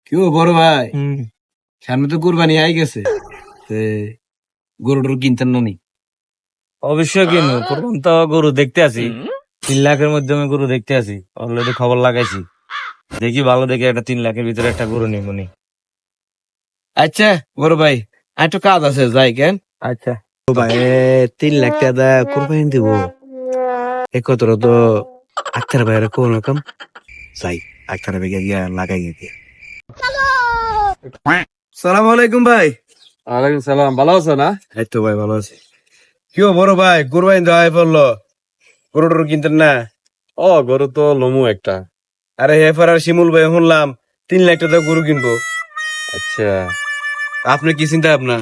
কেউ বড় ভাই সামনে তো কুরবানি আই গেছে, গরু টরু কিনতেন না নি? অবশ্যই কিনবো, প্রথম তো গরু দেখতে আসি, 3 লাখের মধ্যে আমি গরু দেখতে আসি, অলরেডি খবর লাগাইছি, দেখি ভালো দেখে একটা 3 লাখের ভিতরে একটা গরু নিব নি। আচ্ছা বড় ভাই, আর একটু কাজ আছে, যাই কেন? আচ্ছা ও ভাই, 3 লাখ টাকা কুরবানি দিব, এ কতটা তো আক্তার ভাইয়ের কোন রকম যাই, আক্তার ভাই গিয়া লাগাই গিয়ে। সালাম আলাইকুম ভাই। ওয়ালাইকুম সালাম, ভালো আছো না? এই তো ভাই ভালো আছি। কি বড় ভাই, কুরবানি দেওয়া পড়লো, গরু টরু কিনতেন না? ও গরু তো লমু একটা। আরে হেফার আর শিমুল ভাই শুনলাম 3 লাখ টাকা গরু কিনবো। আচ্ছা। আপনি কি চিন্তা আপনার?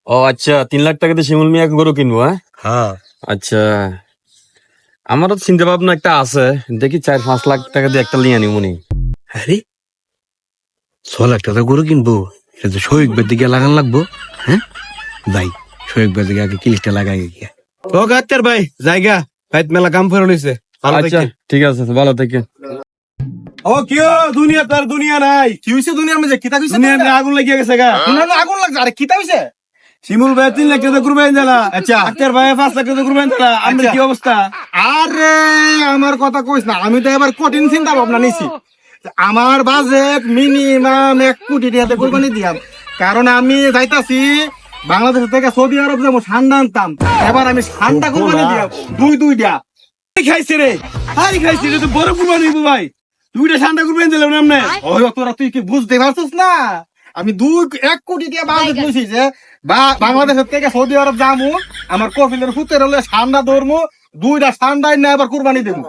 ও আচ্ছা, 3 লাখ টাকাতে শিমুল মিয়া গরু কিনবো, হ্যাঁ? হ্যাঁ। আচ্ছা, আমারও চিন্তা ভাবনা একটা আছে, দেখি 4-5 লাখ টাকা দিয়ে একটা লিয়ে নিব নি। আরে 6 লাখ টাকা গরু কিনবো, এটা তো শহীদ বের দিকে লাগান লাগবো। হ্যাঁ যাই, শহীদ বের দিকে আগে কিলিশটা লাগাই গিয়া। ও আক্তার ভাই জায়গা ভাই, মেলা কাম করে লইছে। আচ্ছা ঠিক আছে, ভালো থেকে। ও কিও, দুনিয়া তার দুনিয়া নাই। কি হইছে দুনিয়ার মধ্যে? কিতা কইছে? দুনিয়াতে আগুন লাগিয়ে গেছে গা। দুনিয়ার আগুন লাগছে। আরে কিতা হইছে? শিমুল ভাই 3 লাখ টাকা কুরবানি দিলা। আচ্ছা। আক্তার ভাই 5 লাখ টাকা কুরবানি দিলা। আপনার আচ্ছা। কি অবস্থা? আরে আমার কথা কইস না, আমি তো এবার কঠিন চিন্তা ভাবনা নিছি। আমার বাজেট মিনিমাম 1 কোটি টাকাতে কোরবানি দিয়াম, কারণ আমি যাইতাছি বাংলাদেশ থেকে সৌদি আরব যাবো ঠান্ডা আনতাম। এবার আমি ঠান্ডা কোরবানি দিয়াম দুইটা। খাইছে রে, হাই খাইছে রে, তো বড় কুরবানি দিব ভাই। 2টা ঠান্ডা কুরবানি দিলাম না আমনে। ওই তোরা তুই কি বুঝতে পারছিস না? আমি 1 কোটি টাকা বাজেট নিছি যে বাংলাদেশের থেকে সৌদি আরব যাবো, আমার কফিলের ফুতের হলে ঠান্ডা ধরবো, 2টা ঠান্ডায় না এবার কোরবানি দেবো।